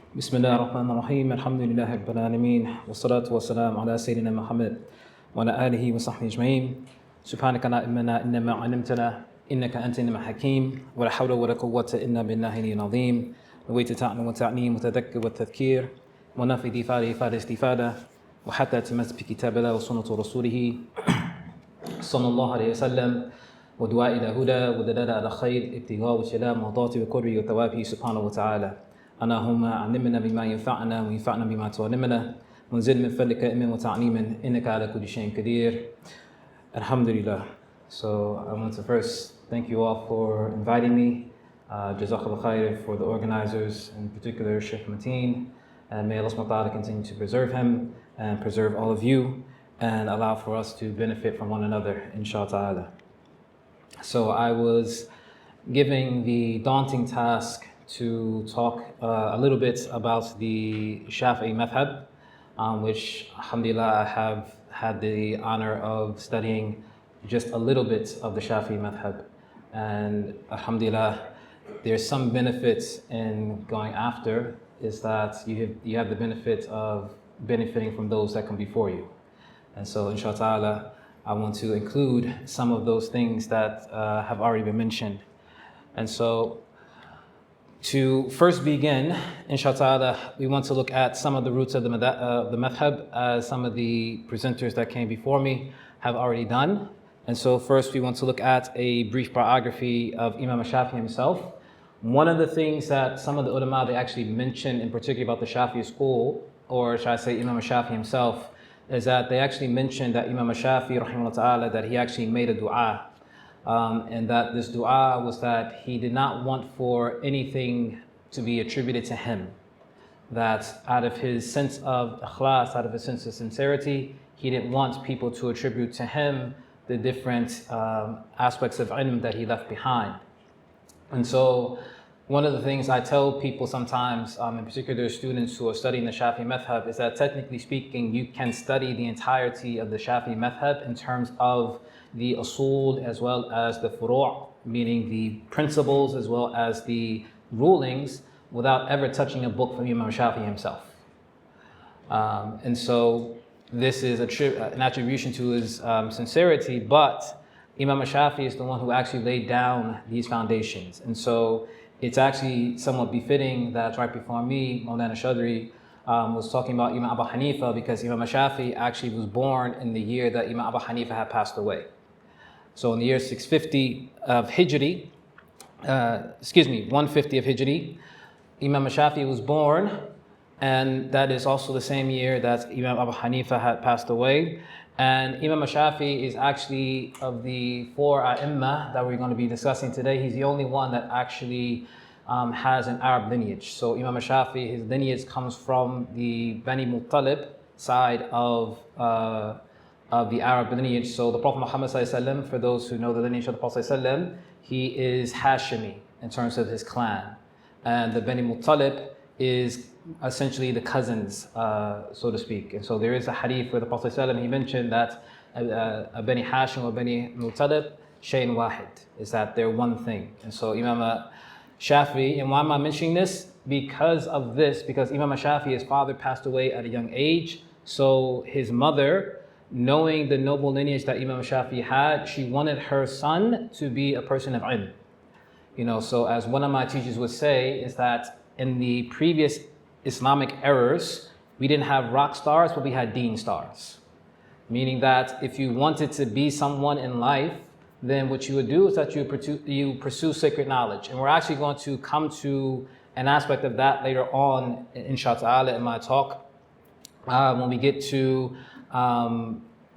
بسم الله الرحمن الرحيم الحمد لله رب العالمين والصلاة والسلام على سيدنا محمد وعلى آله وصحبه أجمعين سبحانك لا علم لنا إلا ما علمتنا إنك أنت العليم الحكيم ولا حول ولا قوة إلا بالله العظيم نويت تعلم وتعليم وتذكر والتذكير ونفي إفادة إفادة استفادة وحتى تمسك بكتاب الله وسنة رسوله صلى الله عليه وسلم ودعاء إلى هدى ودلالة على خير ابتغاء وسلام مرضات وقرب وثوابه سبحانه وتعالى اللهم علمنا بما ينفعنا وينفعنا بما تعلمنا وانزل من فضلك علما وتعليما إنك على كل شيء قدير. Alhamdulillah. So I want to first thank you all for inviting me. Jazakallah khair for the organizers, in particular Shaykh Mateen. And may Allah subhanahu wa ta'ala continue to preserve him and preserve all of you and allow for us to benefit from one another, inshaAllah. So I was given the daunting task to talk a little bit about the Shāfiʿī madhab, which alhamdulillah I have had the honor of studying just a little bit of the Shāfiʿī madhab. And alhamdulillah, there's some benefits in going after, is that you have the benefit of benefiting from those that come before you. And so inshaAllah, I want to include some of those things that have already been mentioned. And so to first begin, inshaAllah, we want to look at some of the roots of the madhab, as some of the presenters that came before me have already done. And so first we want to look at a brief biography of Imam Shāfiʿī himself. One of the things that some of the ulama, they actually mention in particular about the Shāfi'i school, or should I say Imam Shāfi'i himself, is that they actually mentioned that Imam Shāfi'i rahimahullah ta'ala, that he actually made a dua. And that this dua was that he did not want for anything to be attributed to him. That out of his sense of ikhlas, out of his sense of sincerity, he didn't want people to attribute to him the different aspects of ilm that he left behind. And so one of the things I tell people sometimes, in particular students who are studying the Shāfi'i madhab, is that technically speaking, you can study the entirety of the Shāfi'i madhab in terms of the uṣūl as well as the furu', meaning the principles as well as the rulings, without ever touching a book from Imam Shāfi'i himself. And so this is an attribution to his sincerity, but Imam Shāfi'i is the one who actually laid down these foundations. And so it's actually somewhat befitting that right before me, Mawlana Shadri was talking about Imam Abu Hanifa, because Imam Shāfi'i actually was born in the year that Imam Abu Hanifa had passed away. So in the year 650 of Hijri, 150 of Hijri, Imam Shāfi'i was born, and that is also the same year that Imam Abu Hanifa had passed away. And Imam Shāfi'i is actually, of the four A'imma that we're going to be discussing today, he's the only one that actually has an Arab lineage. So Imam Shāfi'i, his lineage comes from the Bani Muttalib side of the Arab lineage. So the Prophet Muhammad ﷺ, for those who know the lineage of the Prophet ﷺ, he is Hashimi in terms of his clan. And the Bani Muttalib is essentially the cousins, so to speak. And so there is a hadith where the Prophet ﷺ, he mentioned that Bani Hashim or Bani Muttalib, Shay'in Wahid, is that they're one thing. And so Imam Shāfi'i, and why am I mentioning this? Because of this, because Imam Shāfi'i, his father passed away at a young age. So his mother, knowing the noble lineage that Imam Shāfi'i had, she wanted her son to be a person of ilm. So as one of my teachers would say, is that in the previous Islamic eras, we didn't have rock stars, but we had deen stars. Meaning that if you wanted to be someone in life, then what you would do is that you pursue sacred knowledge. And we're actually going to come to an aspect of that later on, inshaAllah, in my talk, when we get to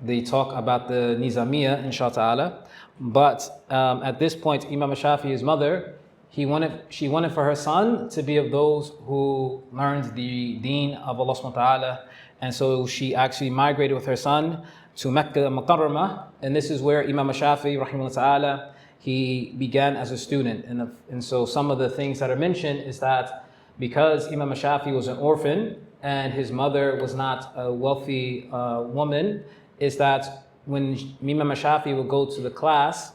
the talk about the Nizamiyya, inshaAllah. But at this point, Imam Shāfi'i's mother, she wanted for her son to be of those who learned the deen of Allah subhanahu wa ta'ala. And so she actually migrated with her son to Makkah Mukarramah. And this is where Imam Shāfi'i rahimahullah ta'ala, he began as a student. And so some of the things that are mentioned is that because Imam Shāfi'i was an orphan and his mother was not a wealthy woman, is that when Imam Shāfi'i would go to the class,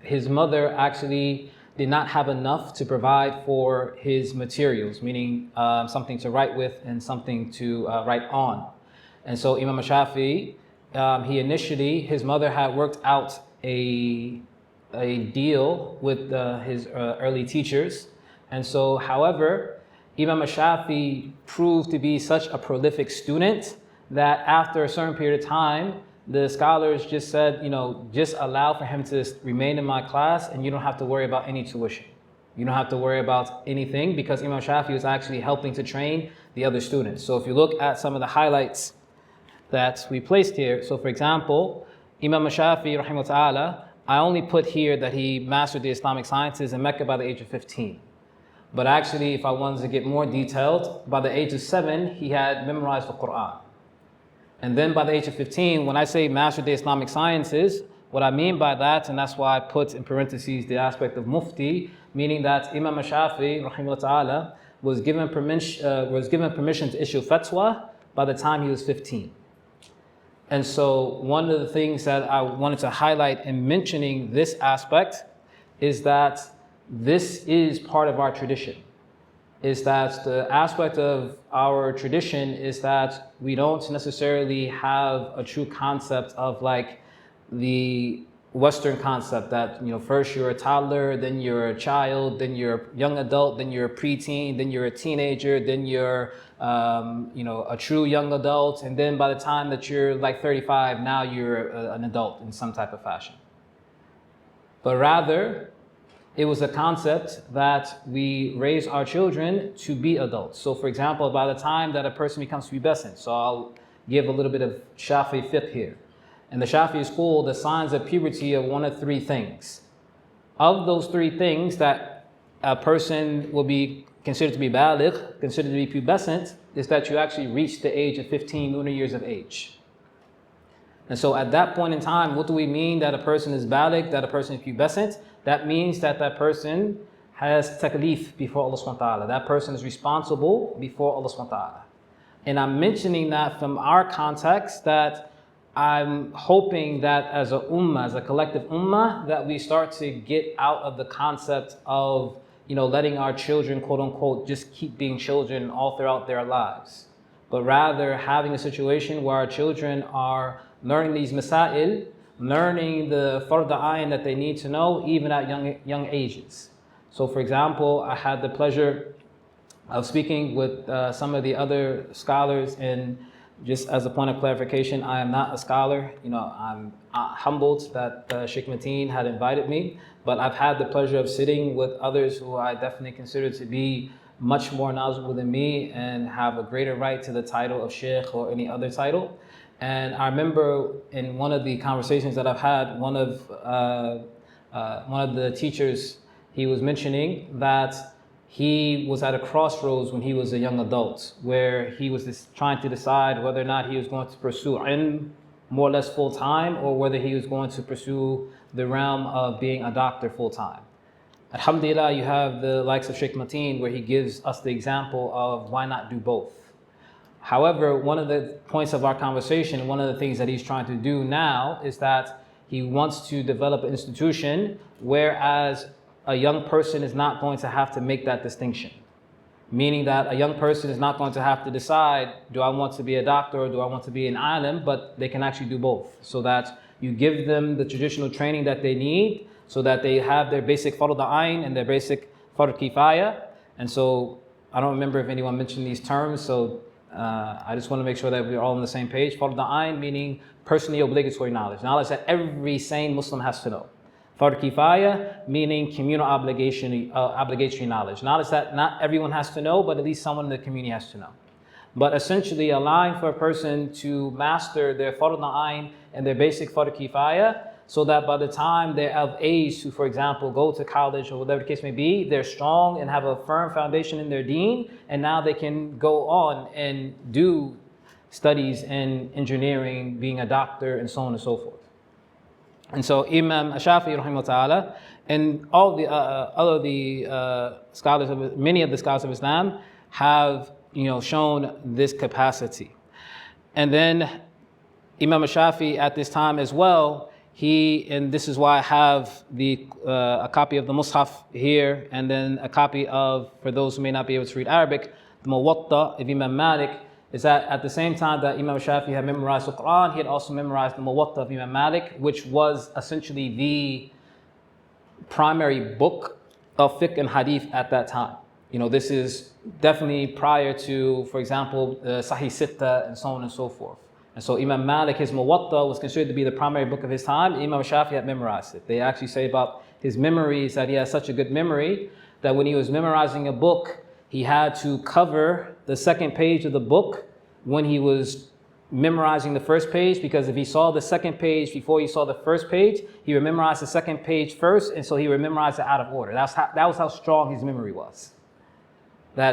his mother actually did not have enough to provide for his materials, meaning something to write with and something to write on. And so Imam Shāfiʿī, his mother had worked out a deal with his early teachers. And so, however, Imam Shāfiʿī proved to be such a prolific student that after a certain period of time, the scholars just said, just allow for him to remain in my class and you don't have to worry about any tuition. You don't have to worry about anything because Imam Shāfiʿī was actually helping to train the other students. So if you look at some of the highlights that we placed here, so for example, Imam Shāfiʿī, rahimahullah ta'ala, I only put here that he mastered the Islamic sciences in Mecca by the age of 15. But actually, if I wanted to get more detailed, by the age of 7, he had memorized the Quran. And then by the age of 15, when I say mastered the Islamic sciences, what I mean by that, and that's why I put in parentheses the aspect of mufti, meaning that Imam Shāfiʿī, rahimahullah ta'ala, was given permission to issue fatwa by the time he was 15. And so one of the things that I wanted to highlight in mentioning this aspect is that this is part of our tradition. Is that the aspect of our tradition is that we don't necessarily have a true concept of like the Western concept that, first you're a toddler, then you're a child, then you're a young adult, then you're a preteen, then you're a teenager, then you're, a true young adult. And then by the time that you're like 35, now you're an adult in some type of fashion. But rather, it was a concept that we raise our children to be adults. So for example, by the time that a person becomes pubescent, so I'll give a little bit of Shāfiʿī fiqh here. In the Shāfiʿī school, the signs of puberty are one of 3 things. Of those 3 things that a person will be considered to be baligh, considered to be pubescent, is that you actually reach the age of 15 lunar years of age. And so at that point in time, what do we mean that a person is baligh, that a person is pubescent? That means that that person has taklif before Allah subhanahu wa ta'ala. That person is responsible before Allah subhanahu wa ta'ala. And I'm mentioning that from our context that I'm hoping that as a ummah, as a collective ummah, that we start to get out of the concept of, letting our children, quote unquote, just keep being children all throughout their lives. But rather having a situation where our children are learning these masail, learning the fard ayn that they need to know even at young ages. So for example, I had the pleasure of speaking with some of the other scholars, and just as a point of clarification, I am not a scholar. I'm humbled that Shaykh Mateen had invited me, but I've had the pleasure of sitting with others who I definitely consider to be much more knowledgeable than me and have a greater right to the title of Shaykh or any other title. And I remember in one of the conversations that I've had, one of the teachers, he was mentioning that he was at a crossroads when he was a young adult, where he was just trying to decide whether or not he was going to pursue ilm more or less full time, or whether he was going to pursue the realm of being a doctor full time. Alhamdulillah, you have the likes of Shaykh Mateen, where he gives us the example of why not do both. However, one of the points of our conversation, one of the things that he's trying to do now is that he wants to develop an institution whereas a young person is not going to have to make that distinction. Meaning that a young person is not going to have to decide, do I want to be a doctor or do I want to be an alim, but they can actually do both. So that you give them the traditional training that they need so that they have their basic fard ayn and their basic fard kifaya. And so I don't remember if anyone mentioned these terms, so I just want to make sure that we're all on the same page. Fard ayn meaning personally obligatory knowledge, knowledge that every sane Muslim has to know. Fard kifaya meaning communal obligatory knowledge, knowledge that not everyone has to know, but at least someone in the community has to know. But essentially allowing for a person to master their fard ayn and their basic fard kifaya, so that by the time they're of age to, for example, go to college or whatever the case may be, they're strong and have a firm foundation in their deen, and now they can go on and do studies in engineering, being a doctor, and so on and so forth. And so Imam Shāfiʿī, rahimahullah ta'ala, and all the scholars, many of the scholars of Islam have shown this capacity. And then Imam Shāfiʿī at this time as well, and this is why I have a copy of the Mus'haf here, and then a copy of, for those who may not be able to read Arabic, the Muwatta of Imam Malik, is that at the same time that Imam Shāfi'ī had memorized the Quran, he had also memorized the Muwatta of Imam Malik, which was essentially the primary book of fiqh and hadith at that time. This is definitely prior to, for example, the Sahih Sitta and so on and so forth. And so Imam Malik, his Muwatta was considered to be the primary book of his time. Imam Shāfi'ī had memorized it. They actually say about his memories that he had such a good memory that when he was memorizing a book, he had to cover the second page of the book when he was memorizing the first page, because if he saw the second page before he saw the first page, he would memorize the second page first, and so he would memorize it out of order. That was how strong his memory was.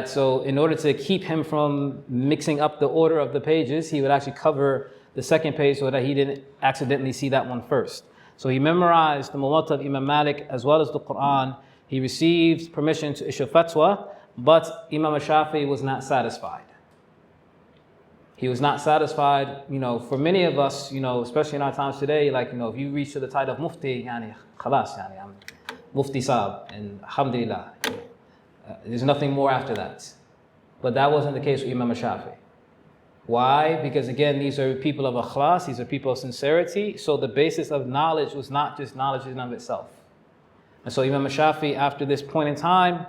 So in order to keep him from mixing up the order of the pages, he would actually cover the second page so that he didn't accidentally see that one first. So he memorized the Muwatta of Imam Malik as well as the Quran. He received permission to issue fatwa, but Imam Shāfi'ī was not satisfied. He was not satisfied, for many of us, especially in our times today, if you reach to the title of Mufti, khalas, I'm Mufti Saab, and alhamdulillah, there's nothing more after that. But that wasn't the case with Imam Shāfi'ī. Why? Because again, these are people of ikhlas, these are people of sincerity, so the basis of knowledge was not just knowledge in and of itself. And so Imam Shāfi'ī, after this point in time,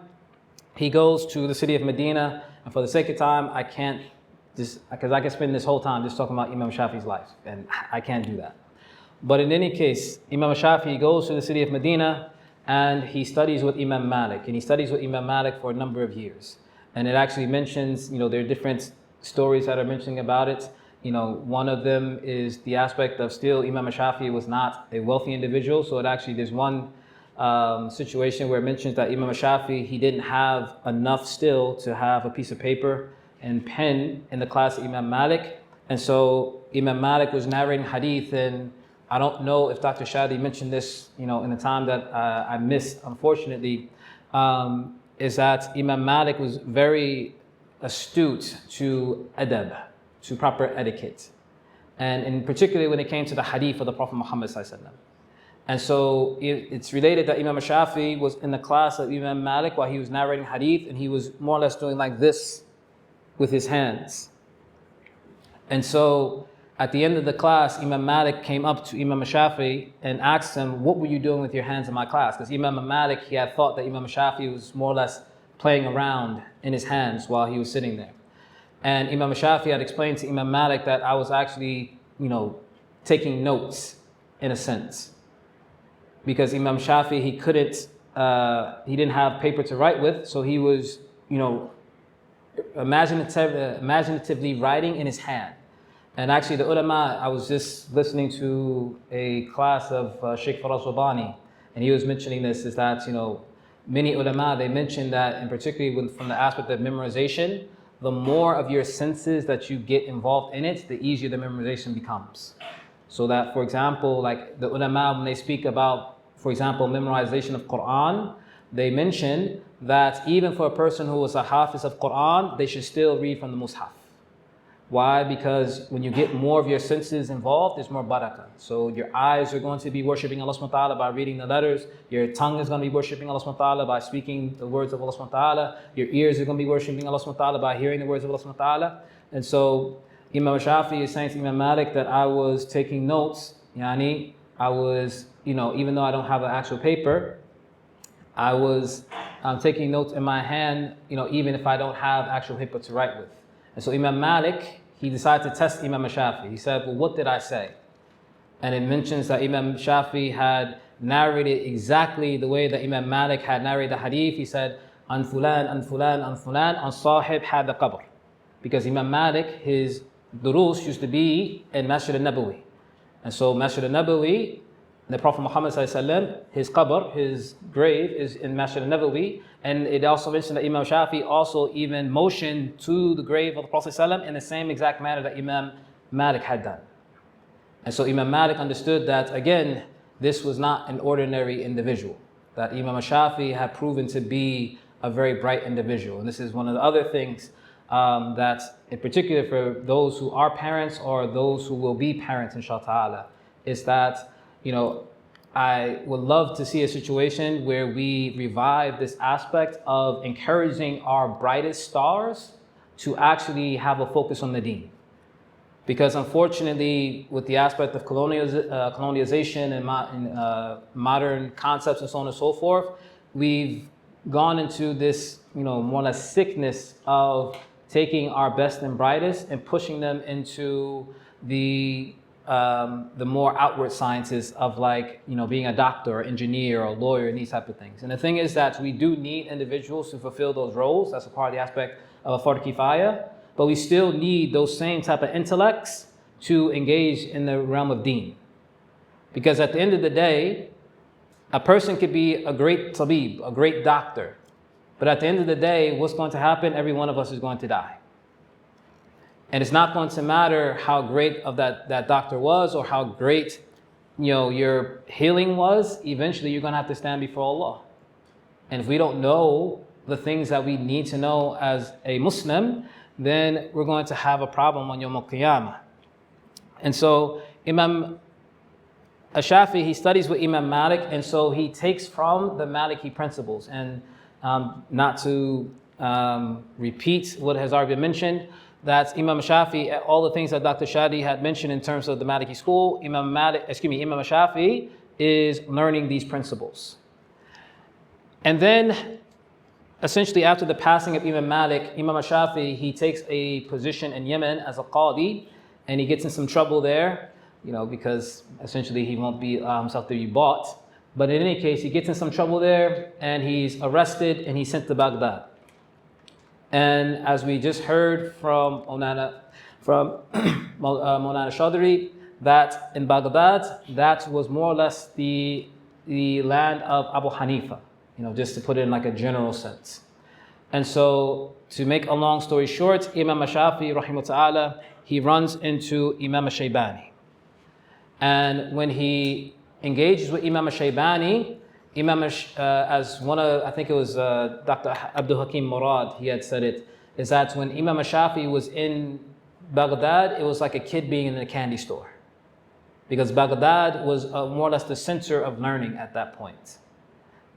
he goes to the city of Medina, and for the sake of time, I can't, because I can spend this whole time just talking about Imam Shāfi'ī's life, and I can't do that. But in any case, Imam Shāfi'ī goes to the city of Medina, and he studies with Imam Malik, and he studies with Imam Malik for a number of years. And it actually mentions, there are different stories that are mentioning about it. One of them is the aspect of still Imam Shāfi'ī was not a wealthy individual, so there's one situation where it mentions that Imam Shāfi'ī, he didn't have enough still to have a piece of paper and pen in the class of Imam Malik. And so Imam Malik was narrating hadith, and I don't know if Dr. Shadi mentioned this, in the time that I missed, unfortunately, is that Imam Malik was very astute to adab, to proper etiquette. And in particular when it came to the hadith of the Prophet Muhammad sallallahu alaihi wasallam. And so it's related that Imam Shāfi'ī was in the class of Imam Malik while he was narrating hadith, and he was more or less doing like this with his hands. And so at the end of the class, Imam Malik came up to Imam Shāfi'ī and asked him, what were you doing with your hands in my class? Because Imam Malik, he had thought that Imam Shāfi'ī was more or less playing around in his hands while he was sitting there. And Imam Shāfi'ī had explained to Imam Malik that I was actually, taking notes in a sense. Because Imam Shāfi'ī, he didn't have paper to write with, so he was, imaginatively writing in his hand. And actually the ulama, I was just listening to a class of Shaykh Faraz, and he was mentioning this, is that, many ulama, they mentioned that, and particularly from the aspect of memorization, the more of your senses that you get involved in it, the easier the memorization becomes. So that, for example, like the ulama, when they speak about, for example, memorization of Quran, they mention that even for a person who is a hafiz of Quran, they should still read from the Mus'haf. Why? Because when you get more of your senses involved, there's more barakah. So your eyes are going to be worshipping Allah subhanahu wa ta'ala by reading the letters. Your tongue is going to be worshipping Allah subhanahu wa ta'ala by speaking the words of Allah subhanahu wa ta'ala. Your ears are going to be worshipping Allah subhanahu wa ta'ala by hearing the words of Allah subhanahu wa ta'ala. And so Imam Shāfi'ī is saying to Imam Malik that I was taking notes, I was, even though I don't have an actual paper, I was taking notes in my hand, even if I don't have actual paper to write with. And so Imam Malik, he decided to test Imam Shāfi'ī. He said, well, what did I say? And it mentions that Imam Shāfi'ī had narrated exactly the way that Imam Malik had narrated the hadith. He said, an fulan, an fulan, an fulan, an sahib had the qabr. Because Imam Malik, his durus used to be in Masjid al-Nabawi. And so Masjid al-Nabawi, the Prophet Muhammad ﷺ, his qabr, his grave is in Masjid al-Nabawi. And it also mentioned that Imam Shāfi'ī also even motioned to the grave of the Prophet ﷺ in the same exact manner that Imam Malik had done. And so Imam Malik understood that, again, this was not an ordinary individual. That Imam Shāfi'ī had proven to be a very bright individual. And this is one of the other things that, in particular for those who are parents or those who will be parents, inshallah ta'ala, is that I would love to see a situation where we revive this aspect of encouraging our brightest stars to actually have a focus on the deen. Because unfortunately, with the aspect of colonialization and modern concepts and so on and so forth, we've gone into this, more or less sickness of taking our best and brightest and pushing them into the more outward sciences of being a doctor or engineer or lawyer and these type of things. And the thing is that we do need individuals to fulfill those roles. That's a part of the aspect of a fard kifaya. But we still need those same type of intellects to engage in the realm of deen. Because at the end of the day, a person could be a great tabib, a great doctor. But at the end of the day, what's going to happen? Every one of us is going to die. And it's not going to matter how great of that doctor was or how great your healing was. Eventually, you're going to have to stand before Allah. And if we don't know the things that we need to know as a Muslim, then we're going to have a problem on Yawm al-Qiyamah. And so Imam Shāfiʿī, he studies with Imam Malik, and so he takes from the Maliki principles. And not to repeat what has already been mentioned, that Imam Shāfiʿī, all the things that Dr. Shadi had mentioned in terms of the Maliki school, Imam Shāfiʿī is learning these principles. And then essentially, after the passing of Imam Malik, Imam Shāfiʿī, he takes a position in Yemen as a qadi, and he gets in some trouble there, because essentially he won't be himself to be bought. But in any case, he gets in some trouble there, and he's arrested, and he's sent to Baghdad. And as we just heard from Maulana Chaudhry, that in Baghdad, that was more or less the land of Abu Hanifa. Just to put it in a general sense. And so, to make a long story short, Imam Shāfiʿī, rahimahullah ta'ala, he runs into Imam Shaybani. And when he engages with Imam Shaybani, as one of, I think it was Dr. Abdul Hakim Murad, he had said it, is that when Imam Shāfiʿī was in Baghdad, it was like a kid being in a candy store. Because Baghdad was more or less the center of learning at that point.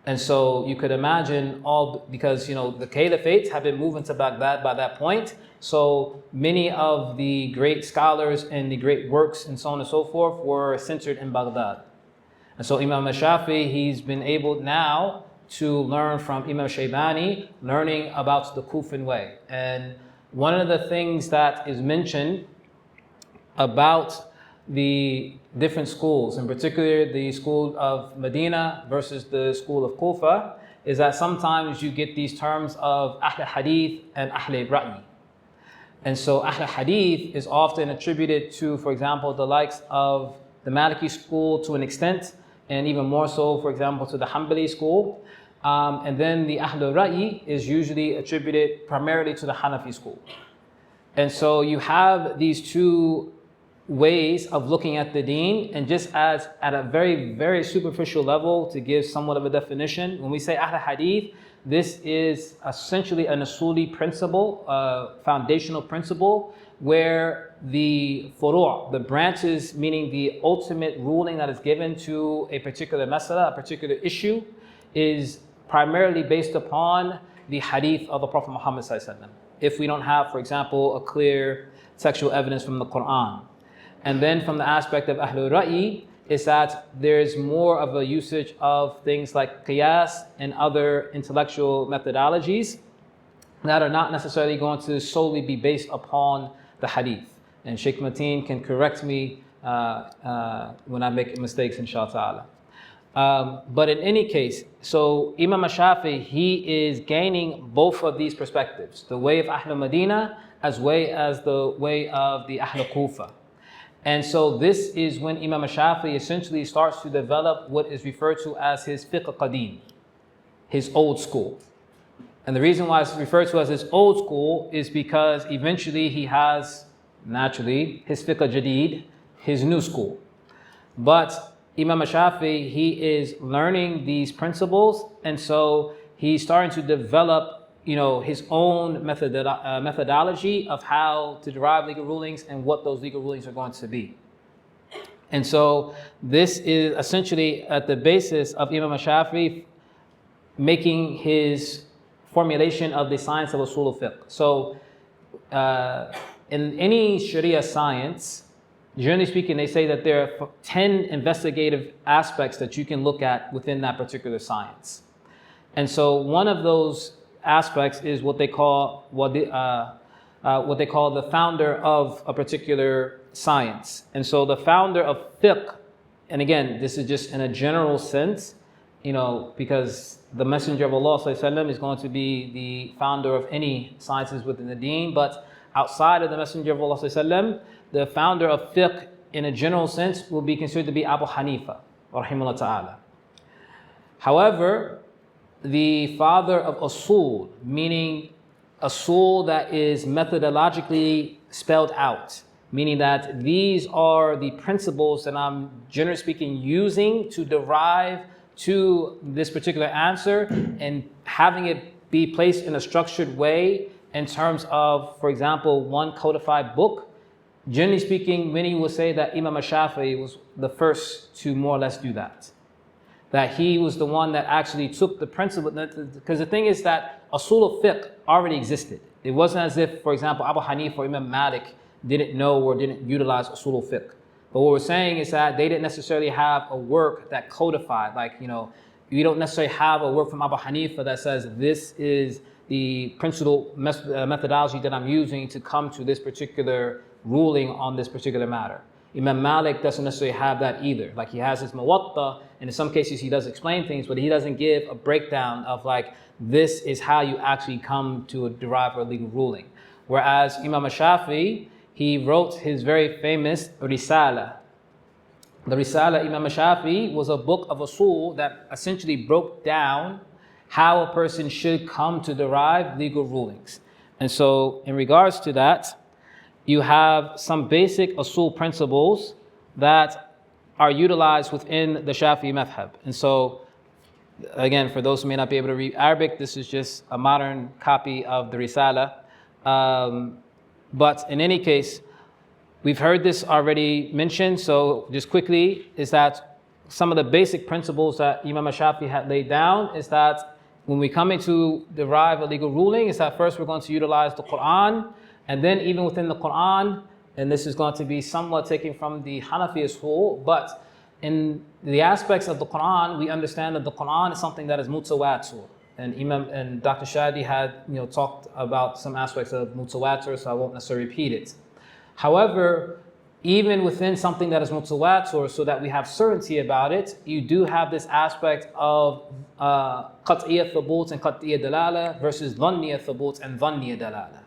And so you could imagine because the caliphates have been moving to Baghdad by that point. So many of the great scholars and the great works and so on and so forth were centered in Baghdad. And so Imam Shāfiʿī, he's been able now to learn from Imam Shaybani, learning about the Kufan way. And one of the things that is mentioned about the different schools, in particular the school of Medina versus the school of Kufa, is that sometimes you get these terms of Ahl Hadith and Ahl Ra'yi. And so Ahl Hadith is often attributed to, for example, the likes of the Maliki school to an extent, and even more so, for example, to the Hanbali school. And then the Ahl Ra'yi is usually attributed primarily to the Hanafi school. And so you have these two ways of looking at the deen, and just as at a very, very superficial level, to give somewhat of a definition, when we say Ahl Hadith, this is essentially an uṣūli principle, foundational principle, where the furu', the branches, meaning the ultimate ruling that is given to a particular masala, a particular issue, is primarily based upon the hadith of the Prophet Muhammad ﷺ. If we don't have, for example, a clear textual evidence from the Quran. And then from the aspect of Ahlul Ra'yi, is that there's more of a usage of things like qiyas and other intellectual methodologies that are not necessarily going to solely be based upon the hadith. And Shaykh Mateen can correct me when I make mistakes, inshallah. But in any case, so Imam Shāfiʿī, he is gaining both of these perspectives, the way of Ahl Medina as well as the way of the Ahl Kufa. And so this is when Imam Shāfiʿī essentially starts to develop what is referred to as his fiqh qadim, his old school. And the reason why it's referred to as his old school is because eventually he has, naturally, his fiqh jadid, his new school. But Imam Shāfiʿī, he is learning these principles, and so he's starting to develop his own methodology of how to derive legal rulings and what those legal rulings are going to be. And so this is essentially at the basis of Imam Shāfiʿī making his formulation of the science of uṣūl al-fiqh. So in any Sharia science, generally speaking, they say that there are 10 investigative aspects that you can look at within that particular science. And so one of those aspects is what they call the founder of a particular science. And so the founder of fiqh, and again, this is just in a general sense, because the Messenger of Allah ﷺ is going to be the founder of any sciences within the deen, but outside of the Messenger of Allah ﷺ, the founder of fiqh in a general sense will be considered to be Abu Hanifa, rahimahullah ta'ala. However, the father of uṣūl, meaning uṣūl that is methodologically spelled out, meaning that these are the principles that I'm, generally speaking, using to derive to this particular answer and having it be placed in a structured way in terms of, for example, one codified book. Generally speaking, many will say that Imam Shāfiʿī was the first to more or less do that. That he was the one that actually took the principle, because the thing is that uṣūl al-fiqh already existed. It wasn't as if, for example, Abu Hanifa or Imam Malik didn't know or didn't utilize uṣūl al-fiqh. But what we're saying is that they didn't necessarily have a work that codified, you don't necessarily have a work from Abu Hanifa that says this is the principal methodology that I'm using to come to this particular ruling on this particular matter. Imam Malik doesn't necessarily have that either. Like, he has his Muwatta, and in some cases he does explain things, but he doesn't give a breakdown of this is how you actually come to derive a legal ruling. Whereas Imam Shāfiʿī, he wrote his very famous Risala. The Risala, Imam Shāfiʿī, was a book of uṣūl that essentially broke down how a person should come to derive legal rulings. And so in regards to that, you have some basic uṣūl principles that are utilized within the Shāfi'i madhhab. And so, again, for those who may not be able to read Arabic, this is just a modern copy of the Risala. But in any case, we've heard this already mentioned, so just quickly, is that some of the basic principles that Imam Shāfi'i had laid down is that when we come in to derive a legal ruling, is that first we're going to utilize the Quran, and then even within the Quran, and this is going to be somewhat taken from the Hanafi school, but in the aspects of the Quran, we understand that the Quran is something that is mutawatir. And Imam and Dr. Shadi had talked about some aspects of mutawatir, so I won't necessarily repeat it. However, even within something that is mutawatir, so that we have certainty about it, you do have this aspect of qat'iyya thubut and qat'iyya dalala versus dhanniyya thubut and dhanniyya dalala.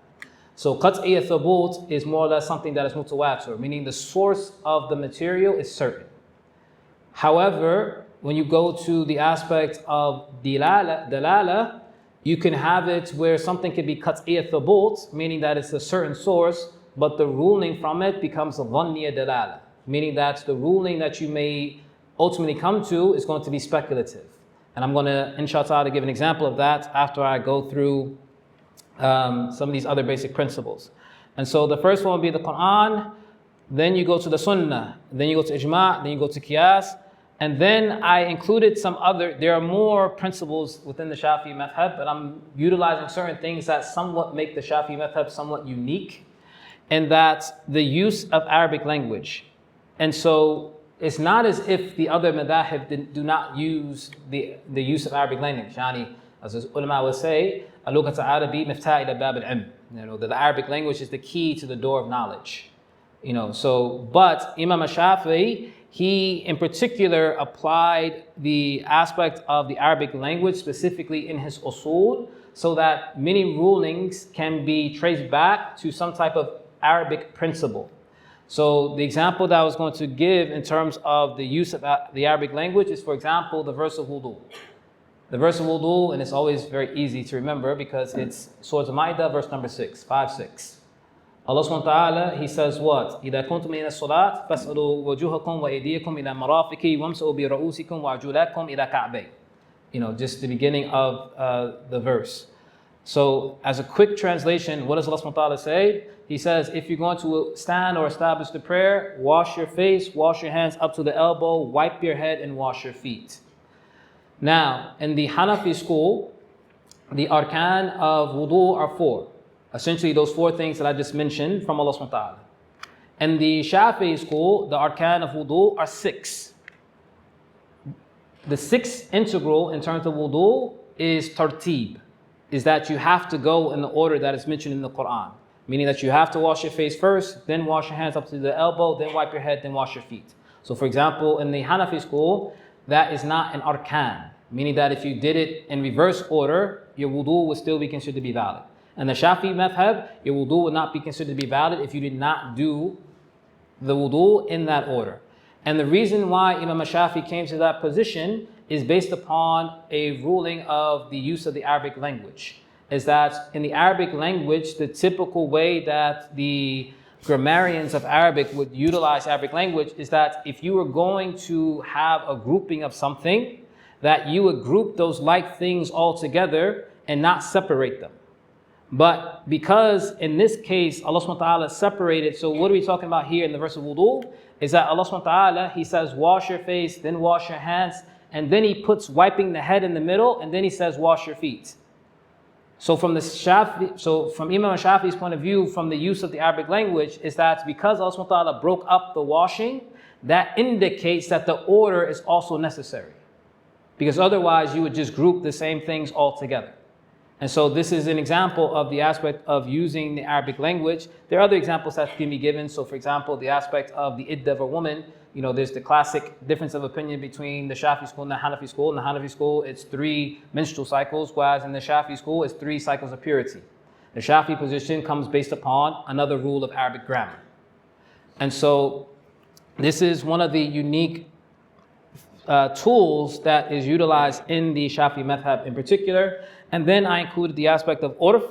So qat'iyya thubut is more or less something that is mutawatir, meaning the source of the material is certain. However, when you go to the aspect of dalala, you can have it where something can be qat'iyya thubut, meaning that it's a certain source, but the ruling from it becomes a dhanniyya dalala, meaning that the ruling that you may ultimately come to is going to be speculative. And I'm going to, inshallah, give an example of that after I go through some of these other basic principles. And so the first one will be the Quran, then you go to the Sunnah, then you go to Ijma', then you go to Qiyas, and then I included there are more principles within the Shafi'i madhhab, but I'm utilizing certain things that somewhat make the Shafi'i madhhab somewhat unique, and that's the use of Arabic language. And so it's not as if the other madhahib do not use the use of Arabic language. Yani, as ulama will say, al-lughat al-arabi miftah ila bab al-ilm. The Arabic language is the key to the door of knowledge. But Imam Shāfi'i, he in particular applied the aspect of the Arabic language specifically in his uṣūl, so that many rulings can be traced back to some type of Arabic principle. So the example that I was going to give in terms of the use of the Arabic language is, for example, the verse of wudu. The verse of wudu, and it's always very easy to remember because it's Surah Al-Ma'idah, verse number 6. Allah subhanahu wa ta'ala, He says what? إِذَا كُنْتُمْ إِلَى الصَّلَاةِ فَاسْأَلُوا وَجُوهَكُمْ وَأَيْدِيَكُمْ إِلَى مَرَافِقِ وَامْسَحُوا بِرُؤُوسِكُمْ وَأَرْجُلَكُمْ إِلَى كَعْبَيْنِ. Just the beginning of the verse. So as a quick translation, what does Allah subhanahu wa ta'ala say? He says, if you're going to stand or establish the prayer, wash your face, wash your hands up to the elbow, wipe your head, and wash your feet. Now, in the Hanafi school, the arkan of wudu are 4. Essentially, those 4 things that I just mentioned from Allah subhanahu wa ta'ala. In the Shāfiʿī school, the arkan of wudu are 6. The 6th integral in terms of wudu is tartib, is that you have to go in the order that is mentioned in the Quran. Meaning that you have to wash your face first, then wash your hands up to the elbow, then wipe your head, then wash your feet. So for example, in the Hanafi school, that is not an arkan. Meaning that if you did it in reverse order, your wudu would still be considered to be valid. And the Shāfiʿī madhab, your wudu would not be considered to be valid if you did not do the wudu in that order. And the reason why Imam Shāfiʿī came to that position is based upon a ruling of the use of the Arabic language. Is that in the Arabic language, the typical way that the grammarians of Arabic would utilize Arabic language is that if you were going to have a grouping of something, that you would group those like things all together and not separate them. But because in this case, Allah subhanahu wa ta'ala separated, so what are we talking about here in the verse of wudu? Is that Allah subhanahu wa ta'ala, He says, wash your face, then wash your hands, and then He puts wiping the head in the middle, and then He says, wash your feet. So from Imam Shāfi'ī's point of view, from the use of the Arabic language, is that because Allah subhanahu wa ta'ala broke up the washing, that indicates that the order is also necessary. Because otherwise you would just group the same things all together. And so this is an example of the aspect of using the Arabic language. There are other examples that can be given. So for example, the aspect of the iddah of a woman, there's the classic difference of opinion between the Shāfi'ī school and the Hanafi school. In the Hanafi school, it's 3 menstrual cycles, whereas in the Shāfi'ī school, it's 3 cycles of purity. The Shāfi'ī position comes based upon another rule of Arabic grammar. And so this is one of the unique tools that is utilized in the Shāfi'ī madhab in particular. And then I included the aspect of urf,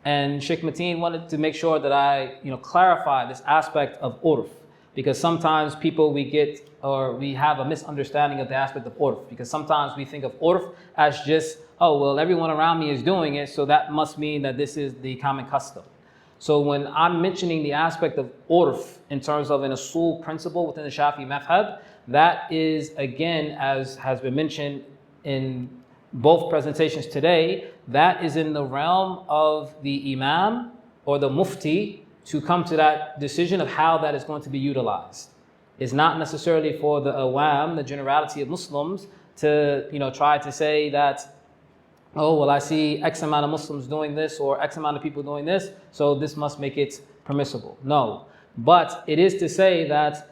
and Shaykh Mateen wanted to make sure that I clarify this aspect of urf, because sometimes we have a misunderstanding of the aspect of urf, because sometimes we think of urf as just, oh, well, everyone around me is doing it, so that must mean that this is the common custom. So when I'm mentioning the aspect of urf in terms of an uṣūl principle within the Shāfi'ī madhab, that is, again, as has been mentioned in both presentations today, that is in the realm of the imam or the mufti to come to that decision of how that is going to be utilized. It's not necessarily for the awam, the generality of Muslims, to try to say that, oh, well, I see X amount of Muslims doing this or X amount of people doing this, so this must make it permissible. No. But it is to say that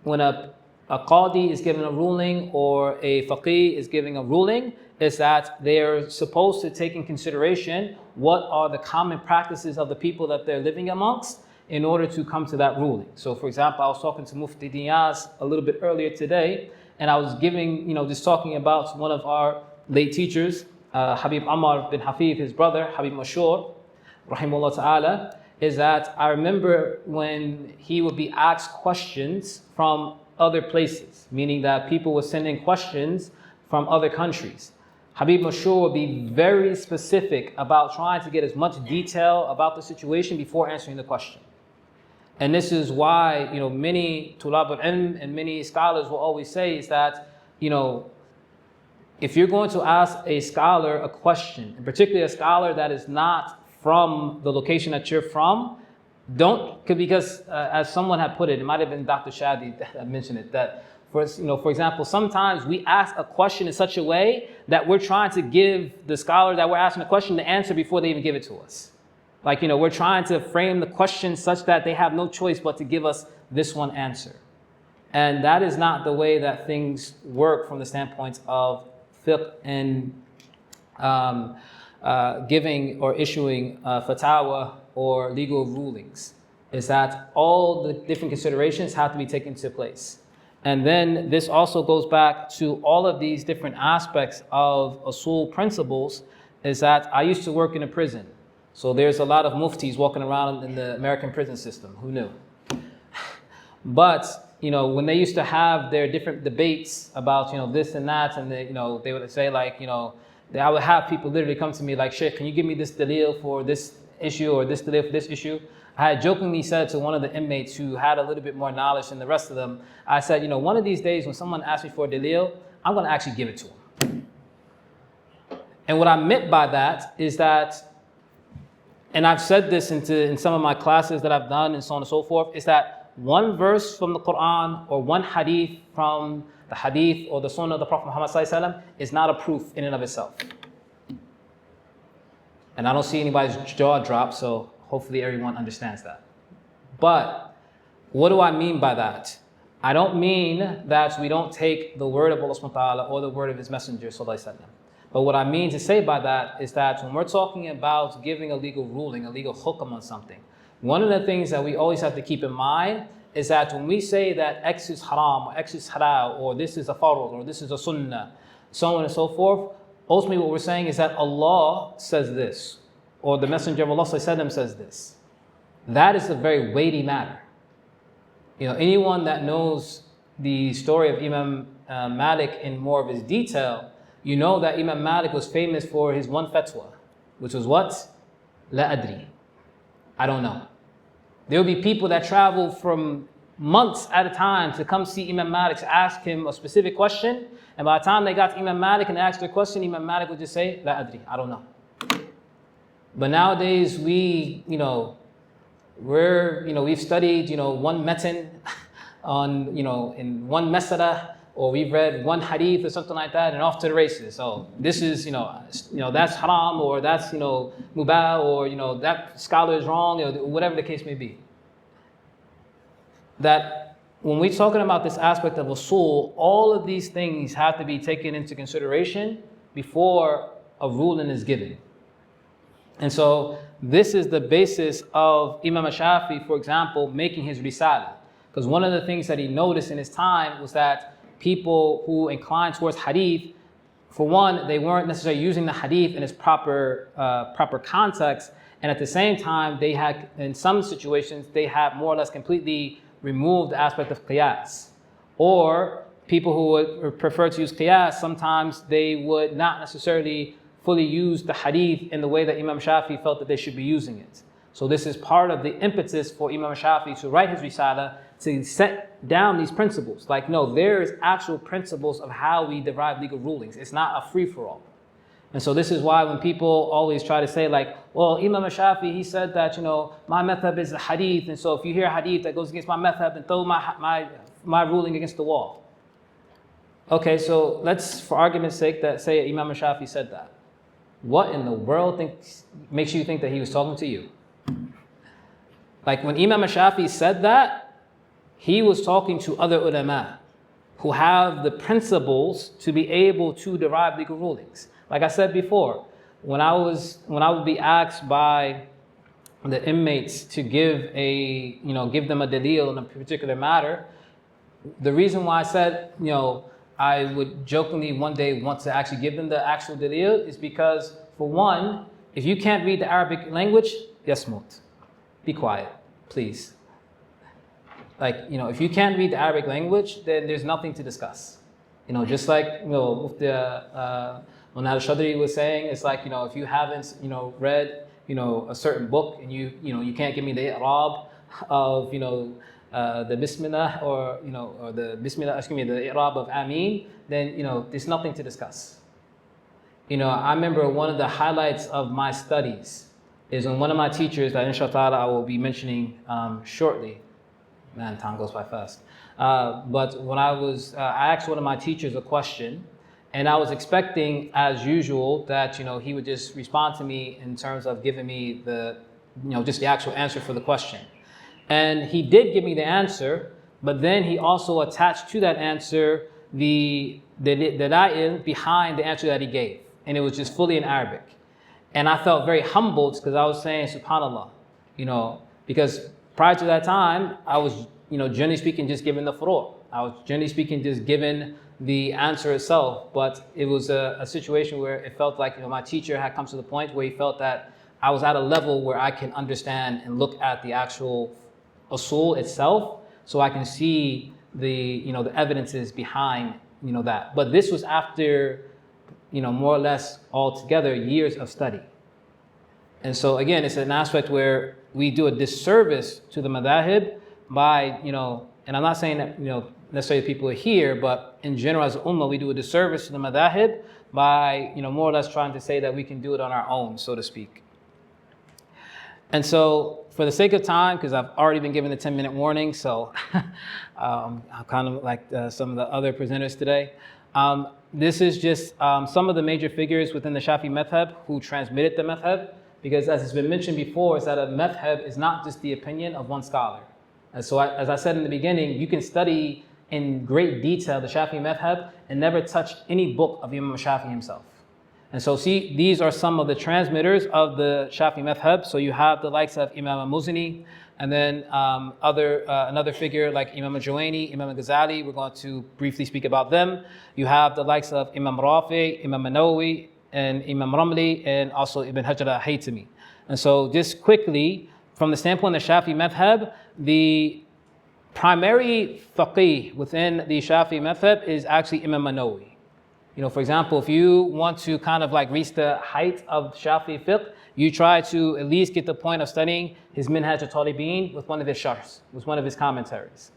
when a qadi is giving a ruling or a faqih is giving a ruling, is that they are supposed to take in consideration what are the common practices of the people that they're living amongst in order to come to that ruling. So for example, I was talking to Mufti Diyas a little bit earlier today, and I was just talking about one of our late teachers, Habib Ammar bin Hafif, his brother, Habib Mashur, rahimahullah ta'ala, is that I remember when he would be asked questions from other places, meaning that people were sending questions from other countries. Habib Mashur would be very specific about trying to get as much detail about the situation before answering the question. And this is why, many tulab al-ilm and many scholars will always say is that, if you're going to ask a scholar a question, and particularly a scholar that is not from the location that you're from, because as someone had put it, it might have been Dr. Shadi that mentioned it, that for example, sometimes we ask a question in such a way that we're trying to give the scholar that we're asking the question the answer before they even give it to us. Like, we're trying to frame the question such that they have no choice but to give us this one answer. And that is not the way that things work from the standpoint of fiqh and giving or issuing fatwa or legal rulings. Is that all the different considerations have to be taken into place. And then this also goes back to all of these different aspects of uṣūl principles, is that I used to work in a prison. So there's a lot of muftis walking around in the American prison system. Who knew? But, when they used to have their different debates about, this and that, and they would say like, that I would have people literally come to me like, Shaykh, can you give me this dalil for this issue or this dalil for this issue? I had jokingly said to one of the inmates who had a little bit more knowledge than the rest of them, I said, you know, one of these days when someone asks me for a dalil, I'm going to actually give it to him. And what I meant by that is that, and I've said this in some of my classes that I've done and so on and so forth, is that one verse from the Quran or one hadith from the hadith or the sunnah of the Prophet Muhammad ﷺ is not a proof in and of itself. And I don't see anybody's jaw drop, so hopefully everyone understands that. But what do I mean by that? I don't mean that we don't take the word of Allah subhanahu wa ta'ala or the word of His Messenger sallallahu alaihi wasallam. But what I mean to say by that is that when we're talking about giving a legal ruling, a legal hukm on something, one of the things that we always have to keep in mind is that when we say that X is haram, or X is halal, or this is a farz, or this is a sunnah, so on and so forth, ultimately what we're saying is that Allah says this, or the Messenger of Allah says this. That is a very weighty matter. You know, anyone that knows the story of Imam Malik in more of his detail, you know that Imam Malik was famous for his one fatwa, which was what? La adri. I don't know. There will be people that travel from months at a time to come see Imam Malik to ask him a specific question, and by the time they got to Imam Malik and asked their question, Imam Malik would just say, La adri, I don't know. But nowadays we've studied, one metin on, in one masala, or we've read one hadith or something like that, and off to the races. So this is, that's haram, or that's, mubah, or, that scholar is wrong, or whatever the case may be. That when we're talking about this aspect of uṣūl, all of these things have to be taken into consideration before a ruling is given. And so this is the basis of Imam Shāfiʿī, for example, making his risala. Because one of the things that he noticed in his time was that people who inclined towards hadith, for one, they weren't necessarily using the hadith in its proper context, and at the same time, they had, in some situations, they had more or less completely removed the aspect of qiyas. Or people who would prefer to use qiyas, sometimes they would not necessarily fully use the hadith in the way that Imam Shāfiʿī felt that they should be using it. So this is part of the impetus for Imam Shāfiʿī to write his risala, to set down these principles. Like, no, there is actual principles of how we derive legal rulings. It's not a free-for-all. And so this is why when people always try to say like, well, Imam Shāfiʿī, he said that, my madhhab is a hadith, and so if you hear a hadith that goes against my madhhab, then throw my ruling against the wall. Okay, so let's, for argument's sake, that say Imam Shāfiʿī said that. What in the world makes you think that he was talking to you? Like when Imam Shāfiʿī said that, he was talking to other ulama who have the principles to be able to derive legal rulings. Like I said before, when I would be asked by the inmates to give them a dalil in a particular matter, the reason why I said, I would jokingly one day want to actually give them the actual dalil is because, for one, if you can't read the Arabic language, yasmut. Be quiet, please. Like, if you can't read the Arabic language, then there's nothing to discuss. Just like, Mufti Munad al-Shadri was saying, it's like, if you haven't, read, a certain book and you can't give me the i'rab of, the bismillah or the i'rab of Ameer, then, there's nothing to discuss. I remember one of the highlights of my studies is when one of my teachers that inshallah I will be mentioning shortly. Man, time goes by fast. But when I asked one of my teachers a question, and I was expecting, as usual, that he would just respond to me in terms of giving me the, just the actual answer for the question. And he did give me the answer, but then he also attached to that answer the dalail behind the answer that he gave, and it was just fully in Arabic. And I felt very humbled because I was saying, subhanallah, because prior to that time, I was, generally speaking, just given the furu'. I was generally speaking just given the answer itself, but it was a situation where it felt like, my teacher had come to the point where he felt that I was at a level where I can understand and look at the actual uṣūl itself, so I can see the, the evidences behind, that. But this was after more or less altogether years of study. And so again, it's an aspect where we do a disservice to the madhahib by, and I'm not saying that, necessarily people are here, but in general as a ummah, we do a disservice to the madhahib by, more or less trying to say that we can do it on our own, so to speak. And so for the sake of time, because I've already been given the 10-minute warning, so I'm kind of like some of the other presenters today. This is just some of the major figures within the Shāfiʿī madhab who transmitted the madhab, because as has been mentioned before, is that a madhab is not just the opinion of one scholar. And so as I said in the beginning, you can study in great detail the Shāfiʿī madhab and never touch any book of Imam Shāfiʿī himself. And so see, these are some of the transmitters of the Shāfiʿī madhab. So you have the likes of Imam al-Muzani, and then another figure like Imam al-Juwayni, Imam al-Ghazali. We're going to briefly speak about them. You have the likes of Imam Rafi, Imam al-Nawawi, and Imam Ramli, and also Ibn Hajar al-Haytami. And so just quickly, from the standpoint of the Shāfiʿī madhab, the primary faqih within the Shāfiʿī madhab is actually Imam al-Nawawi. For example, if you want to kind of like reach the height of Shāfi'i fiqh, you try to at least get the point of studying his Minhaj al-Talibin with one of his sharhs, with one of his commentaries.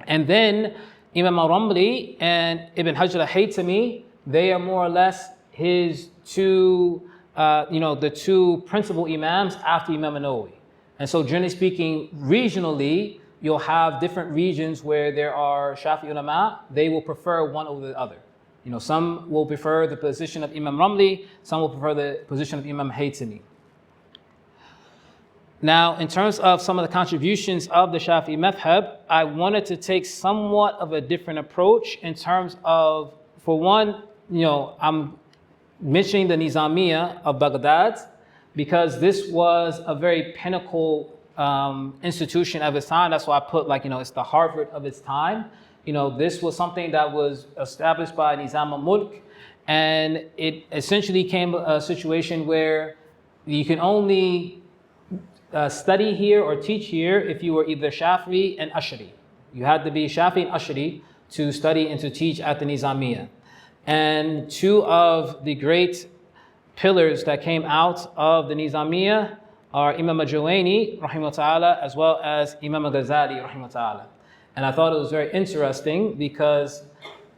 And then Imam al-Ramli and Ibn Hajar al-Haytami, they are more or less his the two principal imams after Imam al-Nawawi. And so generally speaking, regionally, you'll have different regions where there are Shafi'i ulama, they will prefer one over the other. Some will prefer the position of Imam Ramli, some will prefer the position of Imam Haytami. Now, in terms of some of the contributions of the Shāfi'ī madhab, I wanted to take somewhat of a different approach in terms of, for one, I'm mentioning the Nizamiya of Baghdad because this was a very pinnacle institution of its time. That's why I put it's the Harvard of its time. This was something that was established by Nizam al-Mulk, and it essentially came a situation where you can only study here or teach here if you were either Shafi'i and Ash'ari. You had to be Shafi'i and Ash'ari to study and to teach at the Nizamiya. And two of the great pillars that came out of the Nizamiya are Imam al-Juwayni, rahimahullah ta'ala, as well as Imam al-Ghazali, rahimahullah ta'ala. And I thought it was very interesting because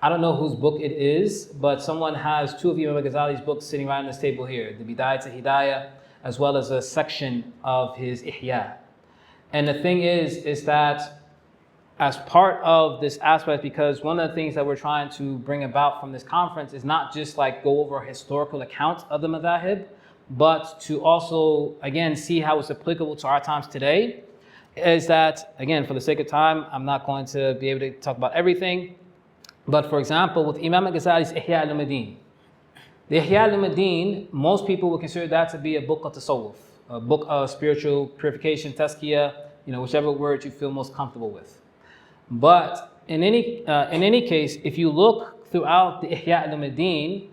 I don't know whose book it is, but someone has two of Imam al-Ghazali's books sitting right on this table here, the Bidayat al-Hidayah, as well as a section of his Ihya. And the thing is that as part of this aspect, because one of the things that we're trying to bring about from this conference is not just go over historical accounts of the madhahib, but to also, again, see how it's applicable to our times today, is that, again, for the sake of time, I'm not going to be able to talk about everything. But for example, with Imam al-Ghazali's Ihya al-Ulumuddin, the Ihya al-Ulumuddin, most people would consider that to be a book of tasawwuf, a book of spiritual purification, tazkiyah, whichever word you feel most comfortable with. But in any case, if you look throughout the Ihya al-Ulumuddin,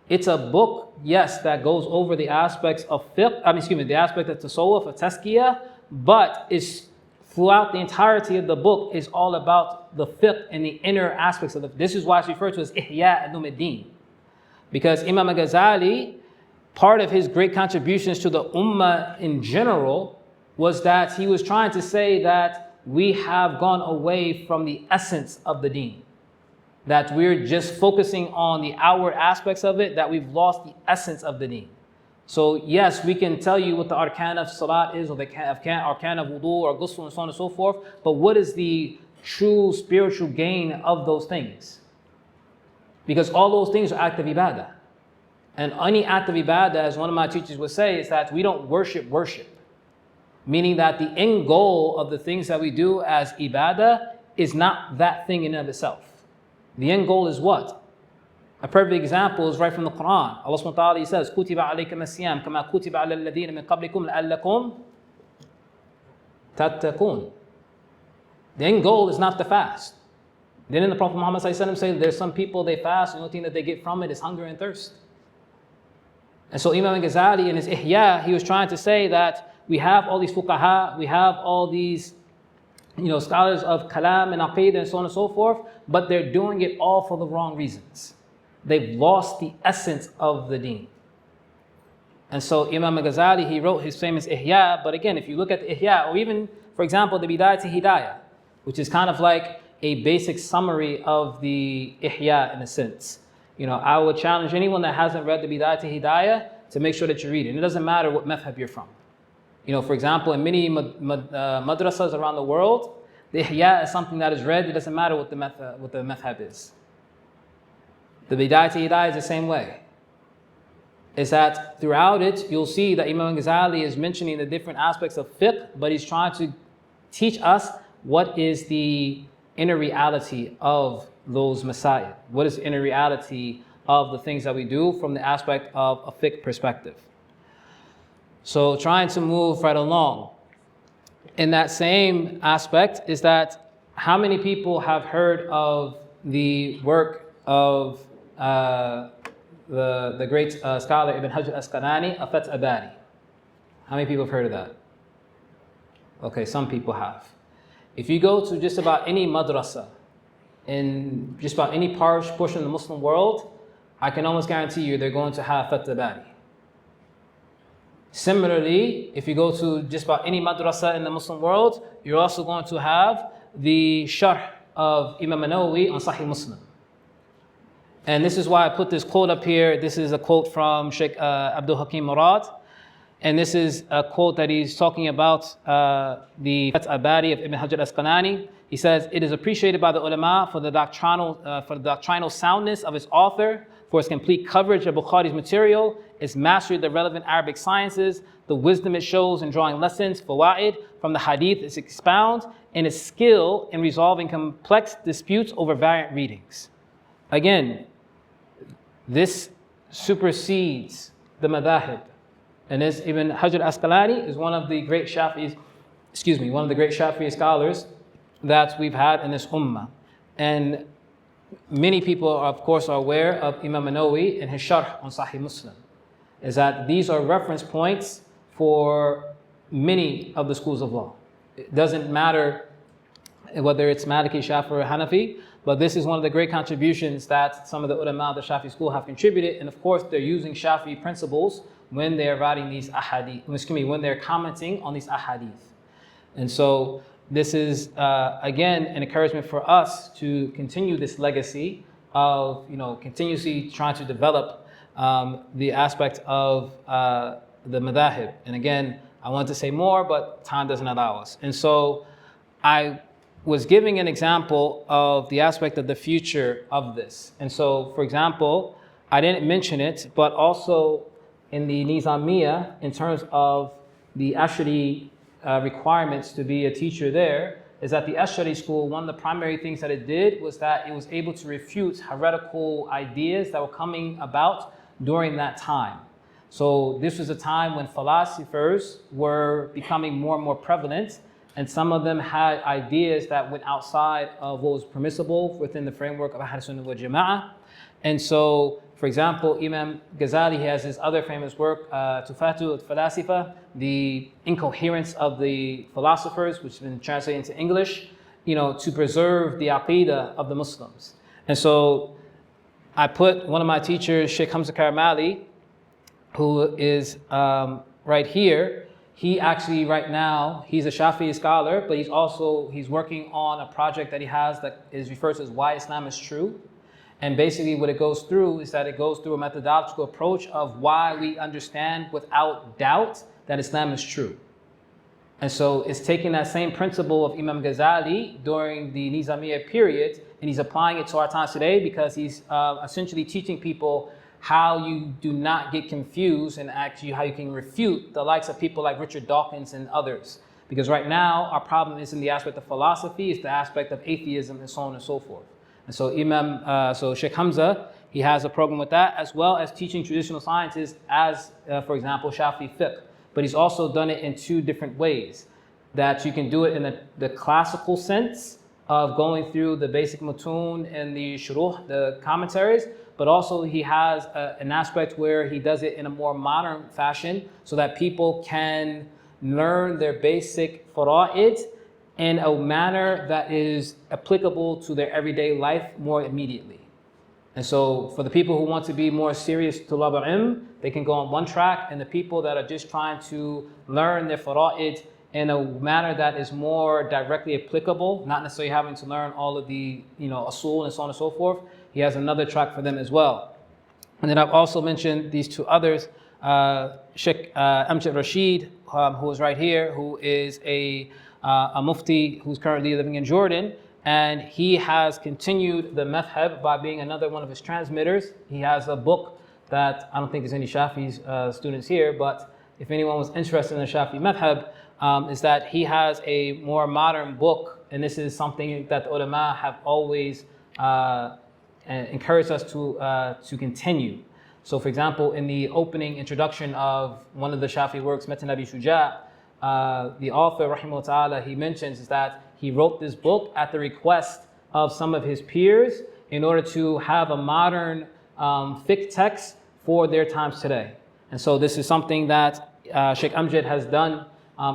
it's a book, yes, that goes over the aspects of fiqh, the aspect of tasawwuf, of tazkiyah, but it's throughout the entirety of the book is all about the fiqh and the inner aspects of this is why it's referred to as Ihya al-Ulumuddin. Because Imam al-Ghazali, part of his great contributions to the ummah in general was that he was trying to say that we have gone away from the essence of the deen. That we're just focusing on the outward aspects of it, that we've lost the essence of the deen. So yes, we can tell you what the arkan of salat is, or the arkan of wudu, or ghusl, and so on and so forth, but what is the true spiritual gain of those things? Because all those things are act of ibadah. And any act of ibadah, as one of my teachers would say, is that we don't worship. Meaning that the end goal of the things that we do as ibadah is not that thing in and of itself. The end goal is what? A perfect example is right from the Quran. Allah subhanahu wa ta'ala says, كُتِبَ عَلَيْكُمُ الصِّيَامُ كَمَا كُتِبَ عَلَى الَّذِينَ مِن قَبْلِكُمْ لَعَلَّكُمْ تَتَّقُونَ. The end goal is not the fast. Didn't the Prophet Muhammad say there's some people they fast, and the only thing that they get from it is hunger and thirst? And so Imam al-Ghazali in his Ihya, he was trying to say that we have all these fuqaha, we have all these scholars of kalam and aqeedah and so on and so forth, but they're doing it all for the wrong reasons. they've lost the essence of the deen. And so Imam al-Ghazali, he wrote his famous Ihya, but again, if you look at the Ihya, or even, for example, the Bidayat Hidayah, which is kind of like a basic summary of the Ihya in a sense. I would challenge anyone that hasn't read the Bidayat Hidayah to make sure that you read it. And it doesn't matter what madhab you're from. For example, in many madrasas around the world, the Ihya is something that is read. It doesn't matter what the madhab is. The Bidayat Hidayah is the same way. Is that throughout it, you'll see that Imam Ghazali is mentioning the different aspects of fiqh, but he's trying to teach us what is the inner reality of those masail. What is the inner reality of the things that we do from the aspect of a fiqh perspective. So trying to move right along. In that same aspect is that how many people have heard of the work of the great scholar Ibn Hajar al-Asqalani, Fath al-Bari? How many people have heard of that? Okay, some people have. If you go to just about any madrasa in just about any portion of the Muslim world, I can almost guarantee you they're going to have Fath al-Bari. Similarly, if you go to just about any madrasa in the Muslim world, you're also going to have the Sharh of Imam Nawawi on Sahih Muslim. And this is why I put this quote up here. This is a quote from Shaykh Abdul Hakim Murad. And this is a quote that he's talking about the Fath al-Bari of Ibn Hajar al-Asqalani. He says, "It is appreciated by the ulama for the doctrinal soundness of its author, for its complete coverage of Bukhari's material, its mastery of the relevant Arabic sciences, the wisdom it shows in drawing lessons, fawaid, from the hadith it expounds, and its skill in resolving complex disputes over variant readings." Again, this supersedes the madhhab. And this Ibn Hajar al-Asqalani is one of the great Shāfi'ī scholars that we've had in this ummah. And many people, of course, are aware of Imam Nawawi and his Sharh on Sahih Muslim. Is that these are reference points for many of the schools of law. It doesn't matter whether it's Maliki, Shafi'i, or Hanafi, but this is one of the great contributions that some of the ulama of the Shafi'i school have contributed. And of course, they're using Shafi'i principles when they're writing these ahadith, when they're commenting on these ahadith. And so this is, again, an encouragement for us to continue this legacy of, continuously trying to develop the aspect of the madhhab. And again, I want to say more, but time doesn't allow us. And so I was giving an example of the aspect of the future of this. And so, for example, I didn't mention it, but also in the Nizamiyya, in terms of the Ashari requirements to be a teacher there, is that the Ashari school, one of the primary things that it did was that it was able to refute heretical ideas that were coming about during that time. So this was a time when philosophers were becoming more and more prevalent, and some of them had ideas that went outside of what was permissible within the framework of Ahl Sunnah wal Jama'ah. And so, for example, Imam Ghazali has his other famous work, Tufatu al-Falasifa, the incoherence of the philosophers, which has been translated into English, to preserve the aqidah of the Muslims. And so I put one of my teachers, Shaykh Hamza Karamali, who is right here. He actually right now, he's a Shāfi'ī scholar, but he's working on a project that he has that is referred to as Why Islam is True. And basically what it goes through is that it goes through a methodological approach of why we understand without doubt that Islam is true. And so it's taking that same principle of Imam Ghazali during the Nizamiyya period, and he's applying it to our times today, because he's essentially teaching people how you do not get confused, and actually how you can refute the likes of people like Richard Dawkins and others. Because right now our problem isn't the aspect of philosophy, it's the aspect of atheism and so on and so forth. And so so Shaykh Hamza, he has a program with that, as well as teaching traditional sciences as, for example, Shāfi'ī fiqh. But he's also done it in two different ways. That you can do it in the classical sense of going through the basic mutun and the shuruh, the commentaries, but also he has an aspect where he does it in a more modern fashion so that people can learn their basic fara'id in a manner that is applicable to their everyday life more immediately. And so for the people who want to be more serious to tulab al-ilm, they can go on one track, and the people that are just trying to learn their fara'id in a manner that is more directly applicable, not necessarily having to learn all of the uṣūl and so on and so forth, he has another track for them as well. And then I've also mentioned these two others, Shaykh Amjad Rashid, who is right here, who is a mufti who's currently living in Jordan, and he has continued the madhhab by being another one of his transmitters. He has a book that I don't think there's any Shāfi'i students here, but if anyone was interested in the Shāfi'i madhhab, is that he has a more modern book, and this is something that the ulama have always encouraged us to continue. So for example, in the opening introduction of one of the Shāfi'i works, Matan Abi Shujā', the author, rahimahullah ta'ala, he mentions is that he wrote this book at the request of some of his peers in order to have a modern fiqh text for their times today. And so this is something that Shaykh Amjad has done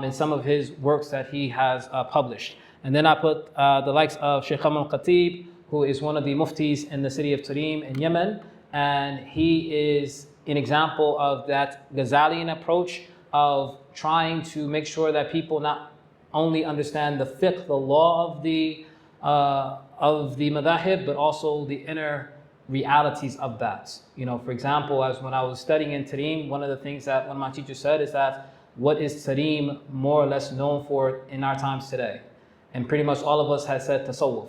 in some of his works that he has published. And then I put the likes of Shaykh al-Khatib, who is one of the muftis in the city of Tariq in Yemen, and he is an example of that Ghazalian approach of trying to make sure that people not only understand the fiqh, the law of the madhahib, but also the inner realities of that. For example, as when I was studying in Tariq, one of the things that one of my teachers said is that what is Tariq more or less known for in our times today? And pretty much all of us had said tasawwuf.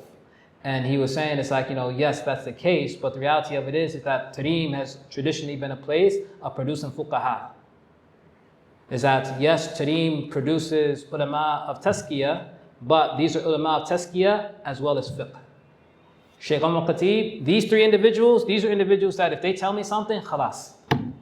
And he was saying, it's like, yes, that's the case, but the reality of it is that Tariq has traditionally been a place of producing fuqaha. Is that, yes, Tariq produces ulama of tazkiyah, but these are ulama of tazkiyah as well as fiqh. Shaykh al-Khatib, these are individuals that if they tell me something, khalas.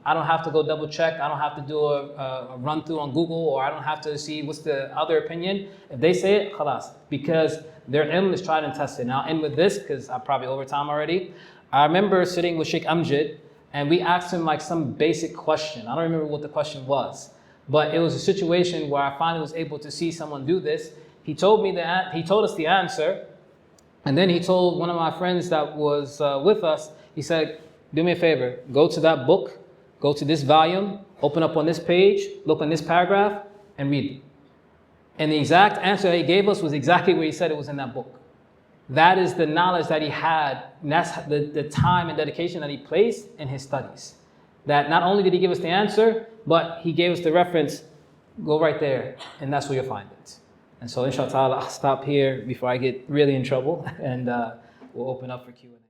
I don't have to go double check, I don't have to do a run through on Google, or I don't have to see what's the other opinion. If they say it, khalas. Because their ilm is tried and tested. Now, and with this, because I'm probably over time already, I remember sitting with Shaykh Amjad, and we asked him like some basic question. I don't remember what the question was, but it was a situation where I finally was able to see someone do this. He told us the answer, and then he told one of my friends that was with us, he said, do me a favor, go to that book, go to this volume, open up on this page, look on this paragraph, and read it. And the exact answer that he gave us was exactly where he said it was in that book. That is the knowledge that he had, and that's the time and dedication that he placed in his studies. That not only did he give us the answer, but he gave us the reference, go right there, and that's where you'll find it. And so inshallah, I'll stop here before I get really in trouble, and we'll open up for Q&A.